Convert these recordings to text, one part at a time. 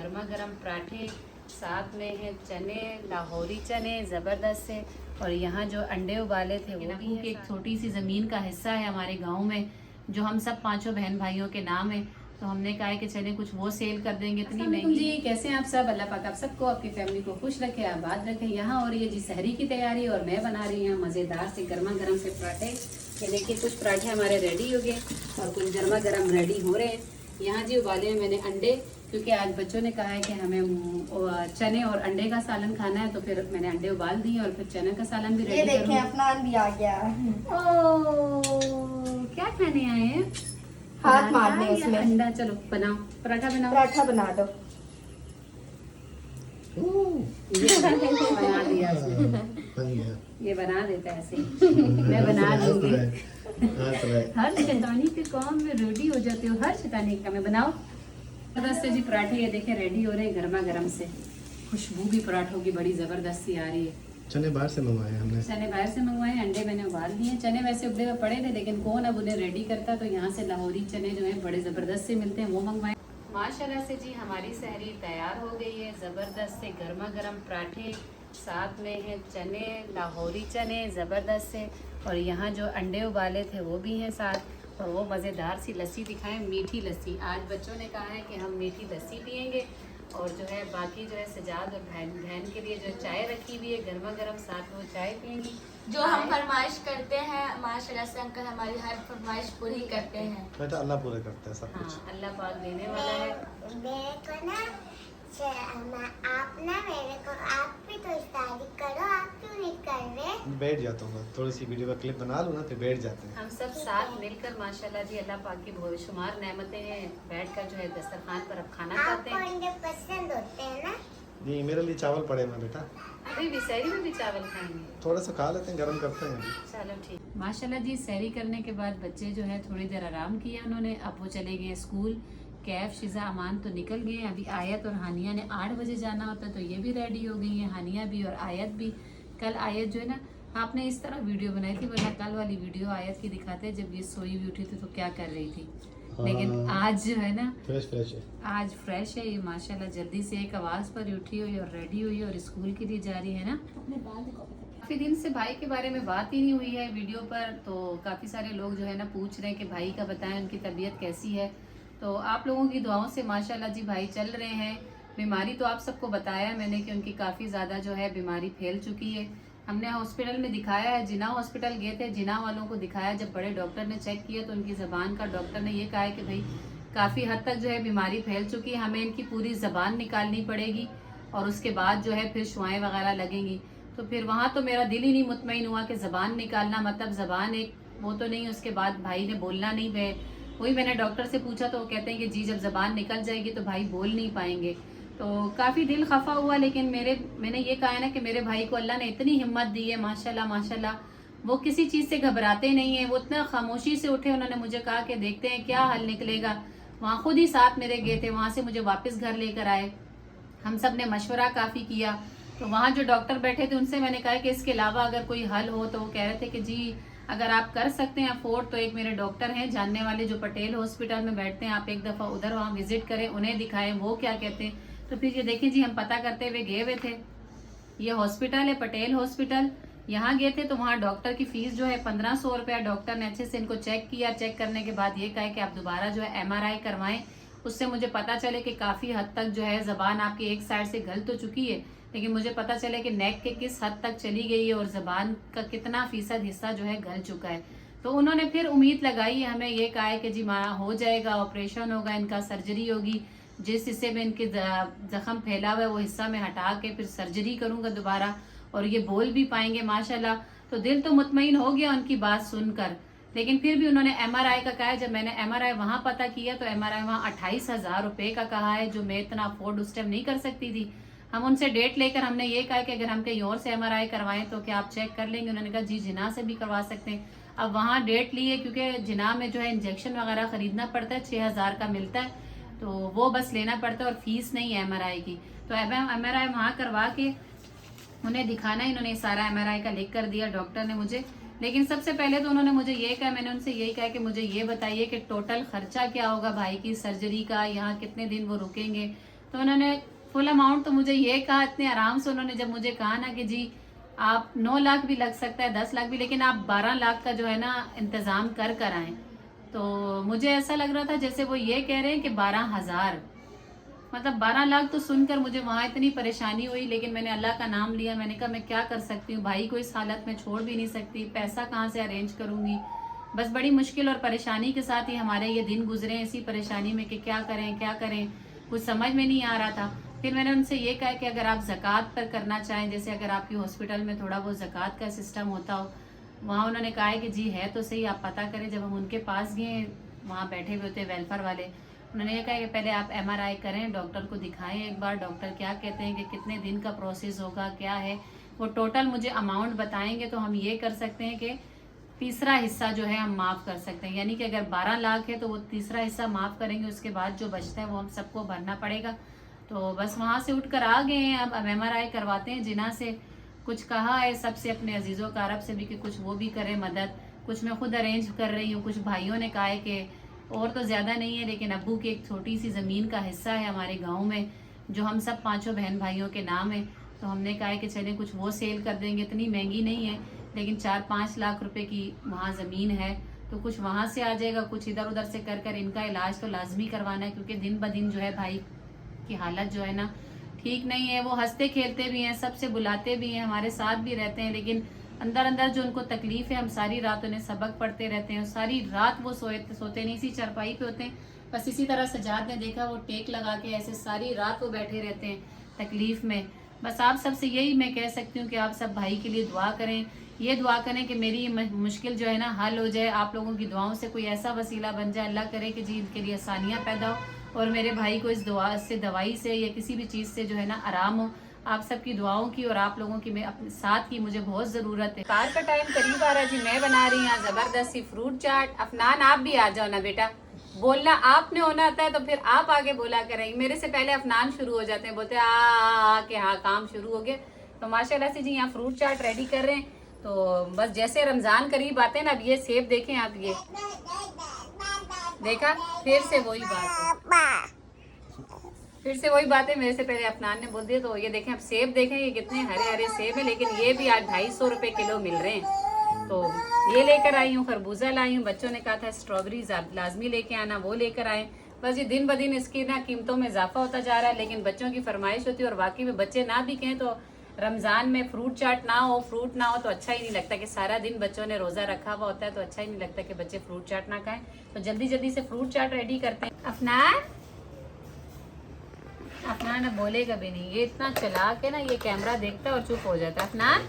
गर्मा गर्म पराठे, साथ में है चने, लाहौरी चने ज़बरदस्त से। और यहाँ जो अंडे उबाले थे वो भी है। एक छोटी सी ज़मीन का हिस्सा है हमारे गांव में जो हम सब पांचों बहन भाइयों के नाम है, तो हमने कहा है कि चले कुछ वो सेल कर देंगे। इतनी महंगी जी। कैसे हैं आप सब? अल्लाह पाक आप सबको, आपकी फैमिली को खुश रखे, आबाद रखे। यहाँ हो रही है जी सहरी की तैयारी और मैं बना रही हूँ मज़ेदार से गर्मा गर्म से पराठे। ये देखिए कुछ पराठे हमारे रेडी हो गए और कुछ गर्मा गर्म रेडी हो रहे हैं। यहाँ जी उबाले हैं मैंने अंडे, क्योंकि आज बच्चों ने कहा है कि हमें चने और अंडे का सालन खाना है, तो फिर मैंने अंडे उबाल दिए और फिर चने का सालन भी रेडी देखें अपना भी आ गया। ओह क्या खाने आए हैं? हाथ मारने इसमें अंडा। चलो बनाओ पराठा, बनाओ पराठा बना दो। बना दिया उसने। ये बना देता है ऐसे। मैं बना दूंगी। हर शैतानी के काम में रेडी हो जाते हो, हर शैतानी के काम में। बनाओ जबरदस्त जी पराठे। ये देखे रेडी हो रहे हैं गर्मा गर्म से। खुशबू भी पराठों की बड़ी जबरदस्त सी आ रही है। चने बाहर से मंगवाए हमने। चने बाहर से मंगवाए, अंडे मैंने उबाल दिए। चने वैसे उबले हुए पड़े थे लेकिन कौन अब उन्हें रेडी करता, तो यहाँ से लाहौरी चने जो है बड़े ज़बरदस्त से मिलते हैं, वो मंगवाए। माशाल्लाह से जी हमारी सहरी तैयार हो गई है। ज़बरदस्त से गर्मा गर्म पराठे, साथ में है चने, लाहौरी चने ज़बरदस्त से। और यहाँ जो अंडे उबाले थे वो भी हैं साथ, और वो मज़ेदार सी लस्सी दिखाएं, मीठी लस्सी। आज बच्चों ने कहा है कि हम मीठी लस्सी पियेंगे। और जो है बाकी जो है सजाद और बहन के लिए जो चाय रखी हुई है गर्मा गर्म, साथ वो चाय पियेंगी। जो हम फरमाइश करते हैं माशाल्लाह से अंकल हमारी हर फरमाइश पूरी करते हैं। बेटा अल्लाह पूरे करता है सब कुछ। हाँ अल्लाह पाक देने वाला है। मेरे को ना आप ना मेरे को आप भी तो इफ्तारी करो, आप क्यों नहीं कर रहे? बैठ जाता हूँ, थोड़ी सी वीडियो का क्लिप बना लूँ ना, फिर बैठ जाते हैं। हम सब साथ मिलकर माशाल्लाह जी अल्लाह पाक की बेशुमार नेमतें हैं, बैठकर जो है दस्तरखान पर अब खाना खाते आपको हैं। अंडे पसंद होते हैं ना? जी मेरे लिए चावल पड़े हैं बेटा, अभी भी सहरी में भी चावल खाएंगे। थोड़ा सा खा लेते हैं, गर्म करते हैं अभी। चलो ठीक। माशाल्लाह जी सहरी करने के बाद बच्चे जो है थोड़ी देर आराम किया उन्होंने। अब वो चले गए स्कूल। कैफ, शिजा, अमान तो निकल गए। अभी आयत और हानिया ने 8 बजे जाना होता है, तो ये भी रेडी हो गई है, हानिया भी और आयत भी। कल आयत जो है ना, आपने इस तरह वीडियो बनाई थी, वरना कल वाली वीडियो आयत की दिखाते जब ये सोई हुई उठी थी तो क्या कर रही थी। लेकिन आज जो है ना फ्रेश है, आज फ्रेश है ये माशाल्लाह। जल्दी से एक आवाज़ पर उठी हुई और रेडी हुई और स्कूल के लिए जा रही है ना। काफ़ी दिन से भाई के बारे में बात ही नहीं हुई है वीडियो पर, तो काफ़ी सारे लोग जो है ना पूछ रहे हैं कि भाई का बताएं, उनकी तबीयत कैसी है। तो आप लोगों की दुआओं से माशाल्लाह जी भाई चल रहे हैं। बीमारी तो आप सबको बताया मैंने कि उनकी काफ़ी ज़्यादा जो है बीमारी फैल चुकी है। हमने हॉस्पिटल में दिखाया है, जिना हॉस्पिटल गए थे, जिना वालों को दिखाया। जब बड़े डॉक्टर ने चेक किया तो उनकी ज़बान का डॉक्टर ने ये कहा है कि भाई काफ़ी हद तक जो है बीमारी फैल चुकी है, हमें इनकी पूरी ज़बान निकालनी पड़ेगी और उसके बाद जो है फिर शुआएँ वगैरह लगेंगी। तो फिर वहाँ तो मेरा दिल ही नहीं मुतमईन हुआ कि ज़बान निकालना मतलब ज़बान एक वो तो नहीं, उसके बाद भाई ने बोलना नहीं है। वही मैंने डॉक्टर से पूछा तो वो कहते हैं कि जी जब ज़बान निकल जाएगी तो भाई बोल नहीं पाएंगे। तो काफ़ी दिल खफा हुआ, लेकिन मैंने ये कहा है ना कि मेरे भाई को अल्लाह ने इतनी हिम्मत दी है माशाल्लाह माशाल्लाह। वो किसी चीज़ से घबराते नहीं हैं, वो इतना खामोशी से उठे। उन्होंने मुझे कहा कि देखते हैं क्या हल निकलेगा। वहाँ खुद ही साथ मेरे गए थे, वहाँ से मुझे वापस घर लेकर आए। हम सब ने मशवरा काफ़ी किया। तो वहाँ जो डॉक्टर बैठे थे उनसे मैंने कहा कि इसके अलावा अगर कोई हल हो, तो वो कह रहे थे कि जी अगर आप कर सकते हैं अफोर्ड, तो एक मेरे डॉक्टर हैं जानने वाले जो पटेल हॉस्पिटल में बैठते हैं, आप एक दफ़ा उधर वहाँ विजिट करें, उन्हें दिखाएं वो क्या कहते हैं। तो फिर ये देखिए जी हम पता करते हुए गए हुए थे। ये हॉस्पिटल है पटेल हॉस्पिटल, यहाँ गए थे तो वहाँ डॉक्टर की फीस जो है 1500 रुपया। डॉक्टर ने अच्छे से इनको चेक किया, चेक करने के बाद ये कहा कि आप दोबारा जो है MRI करवाएं। उससे मुझे पता चले कि काफ़ी हद तक जो है ज़बान आपकी एक साइड से गल तो चुकी है, लेकिन मुझे पता चले कि नेक के किस हद तक चली गई है और ज़बान का कितना फ़ीसद हिस्सा जो है गल चुका है। तो उन्होंने फिर उम्मीद लगाई है, हमें ये कहा है कि जी माँ हो जाएगा, ऑपरेशन होगा, इनका सर्जरी होगी, जिस हिस्से में इनके ज़ख़म फैला हुआ है वो हिस्सा में हटा के फिर सर्जरी करूँगा दोबारा और ये बोल भी पाएंगे माशाल्लाह। तो दिल तो मुतमईन हो गया उनकी बात सुनकर, लेकिन फिर भी उन्होंने MRI का कहा है। जब मैंने MRI वहाँ पता किया तो MRI वहाँ 28,000 रुपये का कहा है, जो मैं इतना अफोर्ड उस टाइम नहीं कर सकती थी। हम उनसे डेट लेकर हमने ये कहा कि अगर हम कहीं और से MRI करवाएं तो क्या आप चेक कर लेंगे। उन्होंने कहा जी जिना से भी करवा सकते हैं। अब वहाँ डेट ली है क्योंकि जिना में जो है इंजेक्शन वगैरह ख़रीदना पड़ता है, 6,000 का मिलता है, तो वो बस लेना पड़ता है और फीस नहीं है MRI की। तो MRI वहाँ करवा के उन्हें दिखाना है। इन्होंने सारा MRI का लिख कर दिया डॉक्टर ने मुझे। लेकिन सबसे पहले तो उन्होंने मुझे ये कहा, मैंने उनसे यही कहा कि मुझे ये बताइए कि टोटल खर्चा क्या होगा भाई की सर्जरी का, यहाँ कितने दिन वो रुकेंगे तो उन्होंने फुल अमाउंट तो मुझे ये कहा इतने आराम से, उन्होंने जब मुझे कहा ना कि जी आप 9 लाख भी लग सकता है, 10 लाख भी, लेकिन आप 12 लाख का जो है ना इंतजाम कर आए। तो मुझे ऐसा लग रहा था जैसे वो ये कह रहे हैं कि 12,000, मतलब 12 लाख तो सुनकर मुझे वहाँ इतनी परेशानी हुई। लेकिन मैंने अल्लाह का नाम लिया, मैंने कहा मैं क्या कर सकती हूँ, भाई को इस हालत में छोड़ भी नहीं सकती, पैसा कहाँ से अरेंज करूँगी। बस बड़ी मुश्किल और परेशानी के साथ ही हमारे ये दिन गुजरे इसी परेशानी में कि क्या करें, कुछ समझ में नहीं आ रहा था। फिर मैंने उनसे ये कहा कि अगर आप ज़कात पर करना चाहें, जैसे अगर आपकी हॉस्पिटल में थोड़ा वो ज़कात का सिस्टम होता हो, वहाँ उन्होंने कहा है कि जी है तो सही, आप पता करें। जब हम उनके पास गए, वहाँ बैठे हुए होते वेलफेयर वाले, उन्होंने ये कहा कि पहले आप MRI करें, डॉक्टर को दिखाएं एक बार, डॉक्टर क्या कहते हैं कि कितने दिन का प्रोसेस होगा, क्या है वो टोटल मुझे अमाउंट बताएंगे तो हम ये कर सकते हैं कि तीसरा हिस्सा जो है हम माफ़ कर सकते हैं। यानी कि अगर 12 लाख है तो वो तीसरा हिस्सा माफ़ करेंगे, उसके बाद जो बचता है वो हम सबको भरना पड़ेगा। तो बस वहाँ से उठकर आ गए हैं, अब MRI करवाते हैं। जिना से कुछ कहा है सबसे, अपने अजीज़ों कारब से भी कि कुछ वो भी करें मदद, कुछ मैं खुद अरेंज कर रही हूँ, कुछ भाइयों ने कहा है कि और तो ज़्यादा नहीं है, लेकिन अब्बू की एक छोटी सी ज़मीन का हिस्सा है हमारे गांव में जो हम सब 5 बहन भाइयों के नाम है। तो हमने कहा है कि चलें कुछ वो सेल कर देंगे, इतनी महंगी नहीं है, लेकिन 4-5 लाख रुपए की वहाँ ज़मीन है, तो कुछ वहाँ से आ जाएगा, कुछ इधर उधर से कर इनका इलाज तो लाजमी करवाना है, क्योंकि दिन ब दिन जो है भाई की हालत जो है ना ठीक नहीं है। वो हंसते खेलते भी हैं, सबसे बुलाते भी हैं, हमारे साथ भी रहते हैं, लेकिन अंदर अंदर जो उनको तकलीफ है, हम सारी रात उन्हें सबक पढ़ते रहते हैं, सारी रात वो सोते नहीं, इसी चारपाई पे होते हैं। बस इसी तरह सजाद ने देखा, वो टेक लगा के ऐसे सारी रात वो बैठे रहते हैं तकलीफ में। बस आप सबसे यही मैं कह सकती हूँ कि आप सब भाई के लिए दुआ करें, ये दुआ करें कि मेरी मुश्किल जो है ना हल हो जाए, आप लोगों की दुआओं से कोई ऐसा वसीला बन जाए, अल्लाह करे कि जी इनके लिए आसानियाँ पैदा हो और मेरे भाई को इस दुआ से, दवाई से या किसी भी चीज़ से जो है ना आराम हो। आप सबकी दुआओं की और आप लोगों की मैं अपने साथ की मुझे बहुत ज़रूरत है। कार का टाइम करीब आ रहा है जी, मैं बना रही हूँ ज़बरदस्त सी फ्रूट चाट। अफनान आप भी आ जाओ ना बेटा, बोलना आपने होना आता है तो फिर आप आगे बोला करेंगे, मेरे से पहले अफनान शुरू हो जाते हैं, बोलते हैं आ के हाँ काम शुरू हो गया। तो माशाल्लाह से जी यहाँ फ्रूट चाट रेडी कर रहे हैं। तो बस जैसे रमज़ान करीब आते हैं ना, अब ये सेब देखें आप, ये देखा, फिर से वही बात है, मेरे से पहले अफनान ने बोल दिया। तो ये देखें, अब सेब देखें, ये कितने हरे हरे सेब हैं, लेकिन ये भी आज 250 रुपये किलो मिल रहे हैं। तो ये लेकर आई हूँ, खरबूजा लाई हूँ, बच्चों ने कहा था स्ट्रॉबेरी लाजमी लेके आना, वो लेकर आए। बस ये दिन ब दिन इसकी ना कीमतों में इजाफा होता जा रहा है, लेकिन बच्चों की फरमाइश होती है, और वाकई में बच्चे ना भी कहें तो रमज़ान में फ्रूट चाट ना हो, फ्रूट ना हो तो अच्छा ही नहीं लगता, कि सारा दिन बच्चों ने रोज़ा रखा हुआ होता है तो अच्छा ही नहीं लगता कि बच्चे फ्रूट चाट ना खाएं। तो जल्दी जल्दी से फ्रूट चाट रेडी करते हैं। अफनान अब बोलेगा भी नहीं, ये इतना चला के ना ये कैमरा देखता है और चुप हो जाता है। अफनान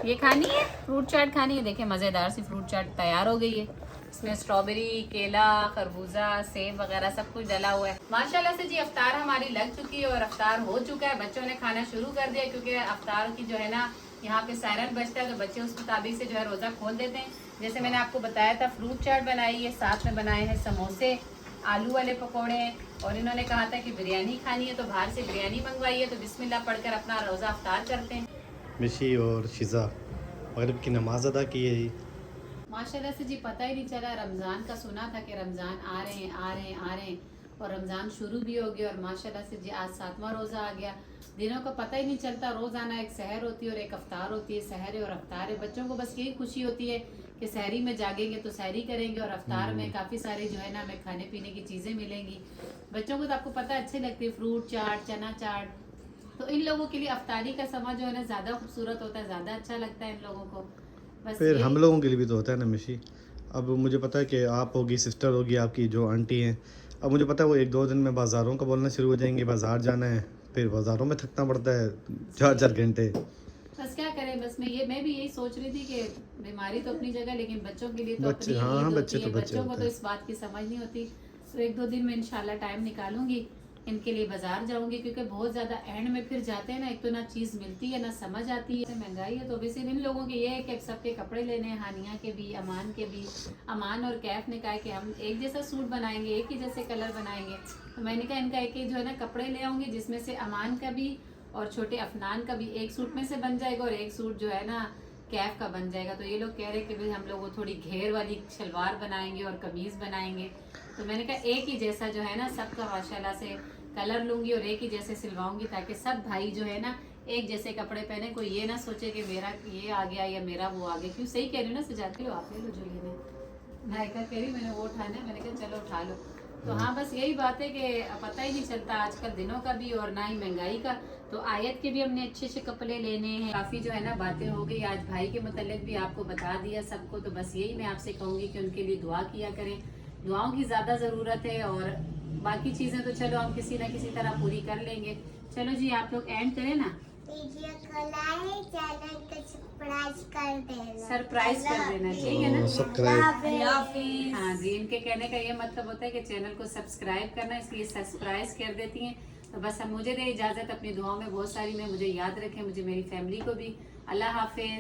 ये खानी है, फ्रूट चाट खानी है। देखें मज़ेदार सी फ्रूट चाट तैयार हो गई है, इसमें स्ट्रॉबेरी, केला, खरबूजा, सेब वगैरह सब कुछ डला हुआ है। माशाल्लाह से जी अफ्तार हमारी लग चुकी है और अफ्तार हो चुका है, बच्चों ने खाना शुरू कर दिया, क्योंकि अफ्तार की जो है ना यहाँ पे सायरन बजता है तो बच्चे उस मुताबिक से जो है रोज़ा खोल देते हैं। जैसे मैंने आपको बताया था फ्रूट चाट बनाई है, साथ में बनाए हैं समोसे, आलू वाले पकौड़े, और इन्होंने कहा था कि बिरयानी खानी है तो बाहर से बिरयानी मंगवाई है। तो बिस्मिल्लाह पढ़कर अपना रोज़ा अफ्तार करते हैं। मिशी और शिजा मगरिब की नमाज अदा की है। माशाल्लाह से जी पता ही नहीं चला, रमज़ान का सुना था कि रमज़ान आ रहे हैं और रमज़ान शुरू भी हो गया, और माशाल्लाह से जी आज 7वां रोज़ा आ गया। दिनों का पता ही नहीं चलता, रोज़ाना एक सहर होती है और एक अफ्तार होती है, सहर है और अफ्तार है। बच्चों को बस यही खुशी होती है कि सहरी में जागेंगे तो सहरी करेंगे, और अफ्तार में काफ़ी सारी जो है ना हमें खाने पीने की चीज़ें मिलेंगी। बच्चों को तो आपको पता अच्छे लगते हैं, फ्रूट चाट, चना चाट, तो इन लोगों के लिए अफ्तारी का समय जो है ना ज़्यादा खूबसूरत होता है, ज़्यादा अच्छा लगता है इन लोगों को। बस फिर हम लोगों के लिए भी तो होता है ना मिशी। अब मुझे पता है कि आप होगी, सिस्टर होगी आपकी जो आंटी हैं, अब मुझे पता है वो 1-2 दिन में बाज़ारों का बोलना शुरू हो जाएंगे, बाज़ार जाना है, फिर बाज़ारों में थकना पड़ता है 4-4 घंटे। बस क्या करें, बस मैं भी यही सोच रही थी कि बीमारी तो अपनी जगह, लेकिन बच्चों के लिए तो बच्चे, अपनी हाँ, ईद बच्चे होती है, तो बच्चे बच्चों को होते तो हैं। इस बात की समझ नहीं होती। तो 1-2 दिन में इंशाल्लाह टाइम निकालूंगी, इनके लिए बाजार जाऊंगी, क्योंकि बहुत ज़्यादा एंड में फिर जाते हैं ना, एक तो ना चीज़ मिलती है ना समझ आती है, महंगाई है। तो वैसे इन लोगों के ये है कि सबके कपड़े लेने हैं, हानिया के भी, अमान के भी। अमान और कैफ ने कहा कि हम एक जैसा सूट बनाएंगे, एक ही जैसे कलर बनाएंगे। तो मैंने कहा इनका एक जो है ना कपड़े ले आऊंगी, जिसमें से अमान का भी और छोटे अफनान का भी एक सूट में से बन जाएगा, और एक सूट जो है ना कैफ का बन जाएगा। तो ये लोग कह रहे हैं कि भाई हम लोग थोड़ी घेर वाली शलवार बनाएंगे और कमीज बनाएंगे। तो मैंने कहा एक ही जैसा जो है ना सबका माशाल्लाह से कलर लूंगी और एक ही जैसे सिलवाऊंगी, ताकि सब भाई जो है ना एक जैसे कपड़े पहने, कोई ये ना सोचे कि मेरा ये आ गया या मेरा वो आ गया। क्यों, सही कह रही हूँ ना सजाती हो, आप ले लो जो लेने। नायका कह रही मैंने वो उठाना है, मैंने कहा चलो उठा लो। तो हाँ, बस यही बात है कि पता ही नहीं चलता आजकल दिनों का भी और ना ही महंगाई का। तो आयत के भी हमने अच्छे अच्छे कपड़े लेने हैं। काफ़ी जो है ना बातें हो गई, आज भाई के मतलब भी आपको बता दिया सबको। तो बस यही मैं आपसे कहूँगी कि उनके लिए दुआ किया करें, दुआओं की ज़्यादा ज़रूरत है। और बाकी चीज़ें तो चलो हम किसी ना किसी तरह पूरी कर लेंगे। चलो जी, आप लोग एंड करें ना, वीडियो को लाइक, चैनल को सरप्राइज कर देना, सरप्राइज कर देना, ठीक है ना। सब्सक्राइब। हाँ जी, इनके कहने का ये मतलब होता है कि चैनल को सब्सक्राइब करना, इसलिए सब्सक्राइब कर देती हैं। तो बस हम मुझे दे इजाज़त, अपनी दुआओं में बहुत सारी में मुझे याद रखें, मुझे मेरी फैमिली को भी। अल्लाह हाफिज।